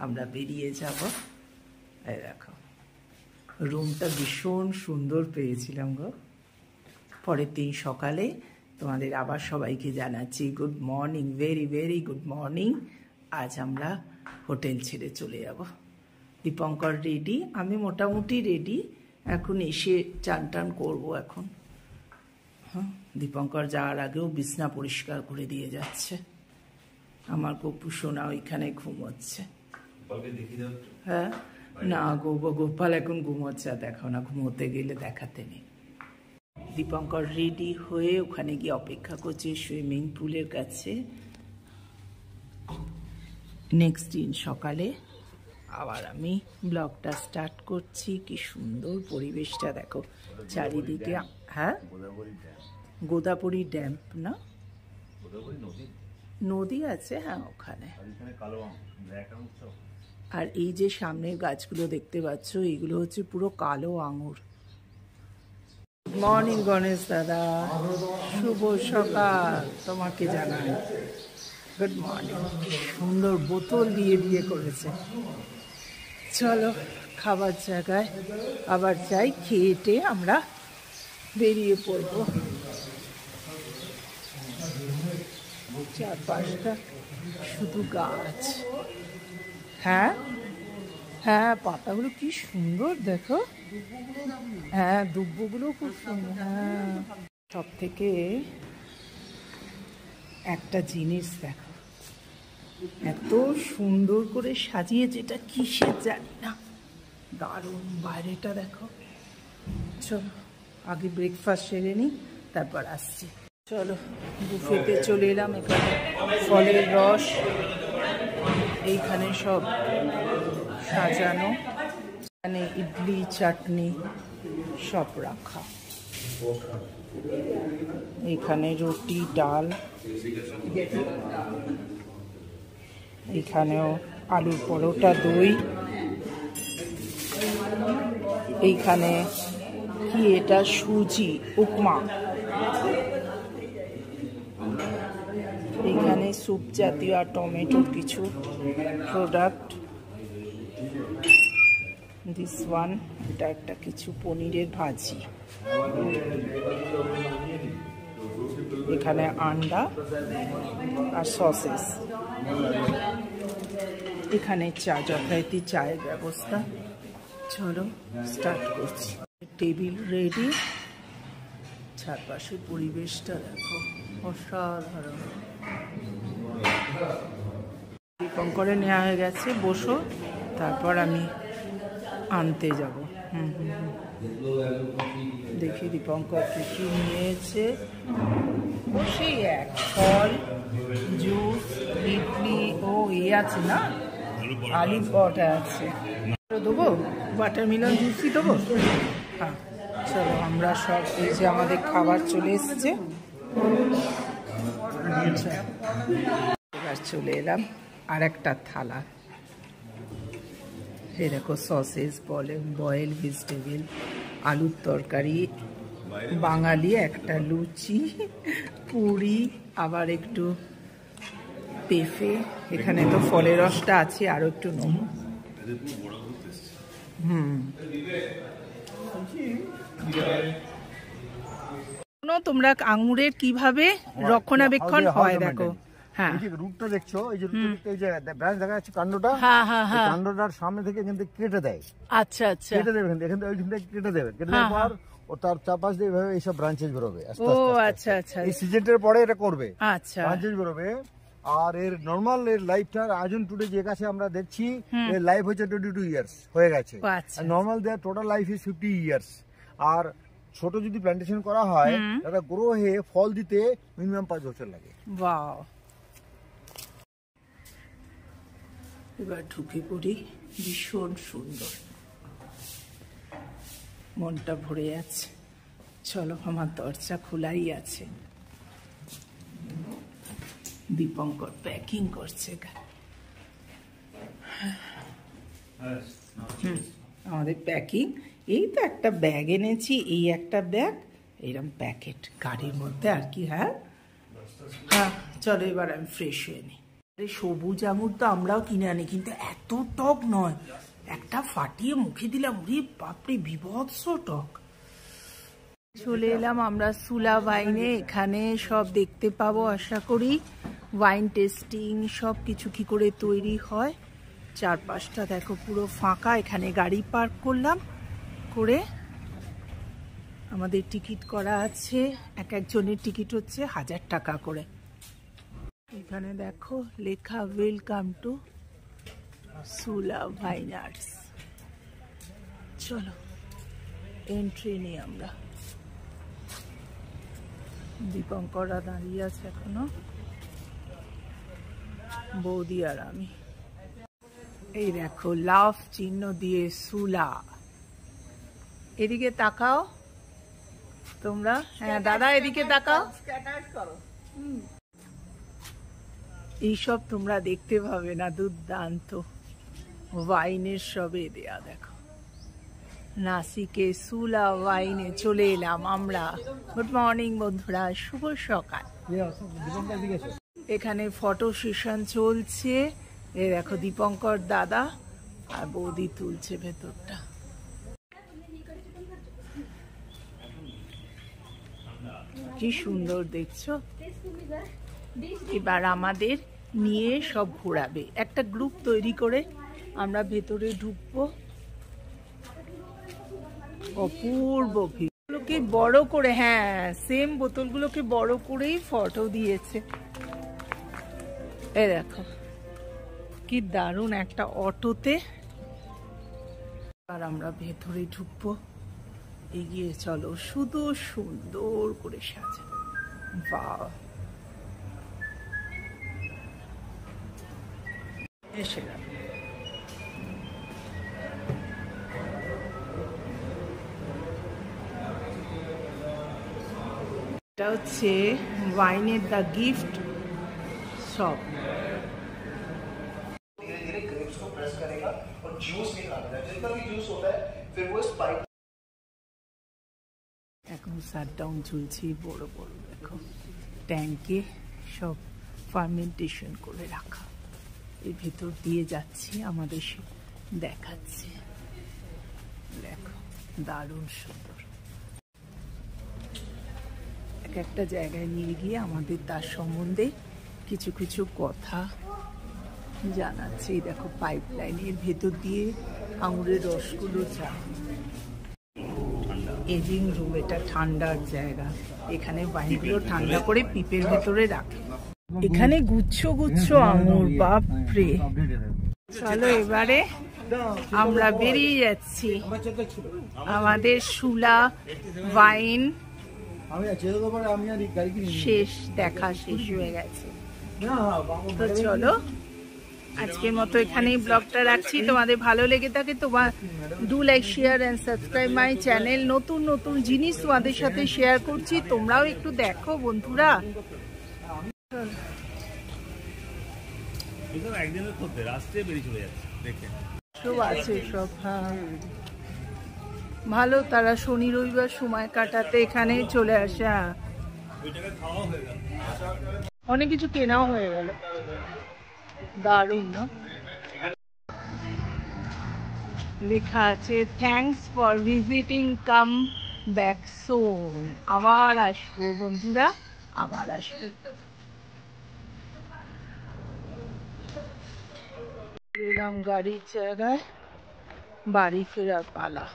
আমরা বেরিয়ে যাব। এই দেখো, রুমটা ভীষণ সুন্দর পেয়েছিলাম গো। পরের দিন সকালে তোমাদের আবার সবাইকে জানাচ্ছি good morning, very very good morning. আজ আমরা হোটেল ছেড়ে চলে যাব। দীপঙ্কর রেডি, আমি মোটামুটি রেডি। এখন এসে চান টান করবো এখন। হ্যাঁ, দীপঙ্কর যাওয়ার আগেও বিছনা পরিষ্কার করে দিয়ে যাচ্ছে। আমার গপু সোনা ওইখানে ঘুমোচ্ছে। হ্যাঁ, না গোপাল এখন ঘুমোচ্ছে, দেখো না, ঘুমোতে গেলে দেখাতে নেই। দীপঙ্কর রেডি হয়ে ওখানে গিয়ে অপেক্ষা করছে সুইমিং পুলের কাছে। নেক্সট দিন সকালে আবার আমি ব্লগটা স্টার্ট করছি। কি সুন্দর পরিবেশটা দেখো চারিদিকে। হ্যাঁ, গোদাবরী ড্যাম না, নদী আছে, হ্যাঁ ওখানে। আর এই যে সামনের গাছগুলো দেখতে পাচ্ছ, এগুলো হচ্ছে পুরো কালো আঙুর। গুড মর্নিং গণেশ দাদা, শুভ সকাল তোমাকে জানাই। Good morning. সুন্দর বোতল দিয়ে দিয়ে করেছে। চলো খাবার জায়গায় আবার যাই, খেয়ে আমরা বেরিয়ে পড়বো। চারপাশটা শুধু গাছ। হ্যাঁ হ্যাঁ, পাতাগুলো কি সুন্দর দেখো। হ্যাঁ, দুব্বগুলো খুব সুন্দর। হ্যাঁ, সব থেকে একটা জিনিস দেখো, এত সুন্দর করে সাজিয়েছে, এটা কিসের জানি না, দারুণ। বাইরেটা দেখো। চলো আগে ব্রেকফাস্ট সেরে নিই, তারপর আসছি। চলো বুফেতে চলে এলাম। এখানে ফলের রস, এইখানে সব সাজানো, এখানে ইডলি চাটনি সব রাখা, এখানে রুটি ডাল, এখানেও আলুর পরোটা দই, এইখানে কি এটা সুজি উপমা, এখানে স্যুপ জাতীয় আর টমেটোর কিছু প্রোডাক্ট। দিস ওয়ান, এটা একটা কিছু পনিরের ভাজি, এখানে আন্ডা আর সসেস, এখানে চা, যথারীতি চায়ের ব্যবস্থা। চলো স্টার্ট করছি। টেবিল রেডি, চারপাশের পরিবেশটা দেখো অসাধারণ। দীপঙ্করে নেওয়া হয়ে গেছে, বসো, তারপর আমি আনতে যাব। দেখি দীপঙ্কর কি নিয়েছে। বসেই এক ফল, জুস, ইডলি, ও আছে না, আলু পরোটা আছে। দেবো ওয়াটারমেলন জুসই দেবো। হ্যাঁ, চলো আমরা সব, এই যে আমাদের খাবার চলে এসছে। এবার চলে এলাম আর একটা থালা। এই দেখো সসেস, বয়েল ভেজিটেবল, আলুর তরকারি, বাঙালি একটা লুচি, পুরি, আবার একটু পেঁপে, এখানে তো ফলের রসটা আছে, আরো একটু নুন। তোমরা আঙুরের কিভাবে রক্ষণাবেক্ষণ হয় দেখো। হ্যাঁ, রুটটা দেখছো, এই যে ব্রাঞ্চ দেখা যাচ্ছে, কাণ্ডটা, কাণ্ডটার সামনে থেকে এখান থেকে কেটে দেয়। আচ্ছা আচ্ছা, কেটে দেবে এখান থেকে, ওইখান থেকে কেটে দেবে, কেটে দেওয়ার পর ও তার চারপাশ দিয়ে এইভাবে এইসব ব্রাঞ্চেস বেরোবে। ও আচ্ছা আচ্ছা, এই সিজনটার পরে এটা করবে। আচ্ছা, ব্রাঞ্চেস বেরোবে। আর এর নর্মাল এর লাইফটার আজন টুডে যে গাছে আমরা দেখছি, এর লাইফ হচ্ছে 22 ইয়ার্স হয়ে গেছে। Normal their total life is 50 years. আর ছোট যদি প্ল্যান্টেশন করা হয়, এটা গ্রো হয়ে ফল দিতে মিনিমাম 5 বছর লাগে। ওয়াও। এবার ঢুকে পড়ি, ভীষণ সুন্দর, মনটা ভরে যাচ্ছে। চলো, আমার দরজা খোলাই আছে। দীপঙ্কর প্যাকিং করছে। আমাদের প্যাকিং, এই তো একটা ব্যাগ এনেছি, এই একটা ব্যাগ, এইরকম প্যাকেট গাড়ির মধ্যে আর কি। হ্যাঁ হ্যাঁ, চলো এবার আমি ফ্রেশ হয়ে নিই। সবুজ আঙুর তো আমরাও কিনে আনি, কিন্তু এত টক নয়। একটা ফাটিয়ে মুখে দিলাম, ওরে বাপরে বিভৎস টক। চলে এলাম আমরা সুলা ওয়াইনে। এখানে সব দেখতে পাবো আশা করি, ওয়াইন টেস্টিং সব কিছু কি করে তৈরি হয়। চারপাশটা দেখো পুরো ফাঁকা। এখানে গাড়ি পার্ক করলাম, করে আমাদের টিকিট করা আছে। এক একজনের টিকিট হচ্ছে 1000 টাকা করে। এখানে দেখো লেখা ওয়েলকাম টু সুলা ভাইনার্স। চলো এন্ট্রি নিই আমরা। দীপঙ্কররা দাঁড়িয়ে আছে এখনো, বৌদি আর আমি। এই দেখো লাভ চিহ্ন দিয়ে সুলা। এদিকে তাকাও তোমরা, হ্যাঁ দাদা এদিকে তাকাও। এইসব তোমরা দেখতে পাবে না, দুর্দান্ত ওয়াইনের সবে দেয়া। দেখো নাসিকে সুলা ওয়াইনে চলে এলাম আমরা। গুড মর্নিং বন্ধুরা, শুভ সকাল। এখানে ফটো সেশন চলছে। এই দেখো দীপঙ্কর দাদা আর বৌদি তুলছে ভেতরটা। কি সুন্দর দেখছো। এবার আমাদের নিয়ে সব ঘোরাবে, একটা গ্রুপ তৈরি করে আমরা ভেতরে ঢুকবো। অপূর্ব ভিড়গুলোকে বড় করে, হ্যাঁ সেম বোতলগুলোকে বড় করেই ফটো দিয়েছে। এই দেখো কি দারুণ একটা অটোতে। আর আমরা ভেতরে ঢুকবো। এগিয়ে চলো, শুধু সুন্দর করে সাজানো। বাহ, এসে গেল। এটা হচ্ছে ওয়াইনের দ্য গিফট শপ। এখন শাটডাউন চলছে, বড় বড় দেখো ট্যাঙ্কে সব ফার্মেন্টেশন করে রাখা। এর ভেতর দিয়ে যাচ্ছি, আমাদের দেখাচ্ছে। দেখো দারুণ সুন্দর। এক একটা জায়গায় নিয়ে গিয়ে আমাদের তার সম্বন্ধে কিছু কিছু কথা জানাচ্ছে। দেখো পাইপলাইনের ভেতর দিয়ে আঙুরের রসগুলো যায়। এজিং রুম, এটা ঠান্ডার জায়গা। এখানে ওয়াইনগুলো ঠান্ডা করে পিপের ভেতরে রাখে। এখানে গুচ্ছ গুচ্ছ আঙুর, বাপরে। চলো এবারে আমরা বেরিয়ে যাচ্ছি। আমাদের সুলা ওয়াইন শেষ, দেখা শেষ হয়ে গেছে। তো চলো আজকের মতো এখানেই ব্লগটা রাখছি। তোমাদের ভালো লেগে থাকে তোমার do like, share and subscribe my channel. নতুন নতুন জিনিস তোমাদের সাথে শেয়ার করছি, তোমরাও একটু দেখো বন্ধুরা। সব আছে সব, হ্যাঁ ভালো। তারা শনি রবিবার সময় কাটাতে এখানে চলে আসে। অনেক কিছু কেনাও হয়ে গেল। দারুণ না? লেখা আছে thanks for visiting, come back soon. আবার আসবো বন্ধুরা, আবার আসবো। এলাম গাড়ির জায়গায়, বাড়ি ফেরার পালা।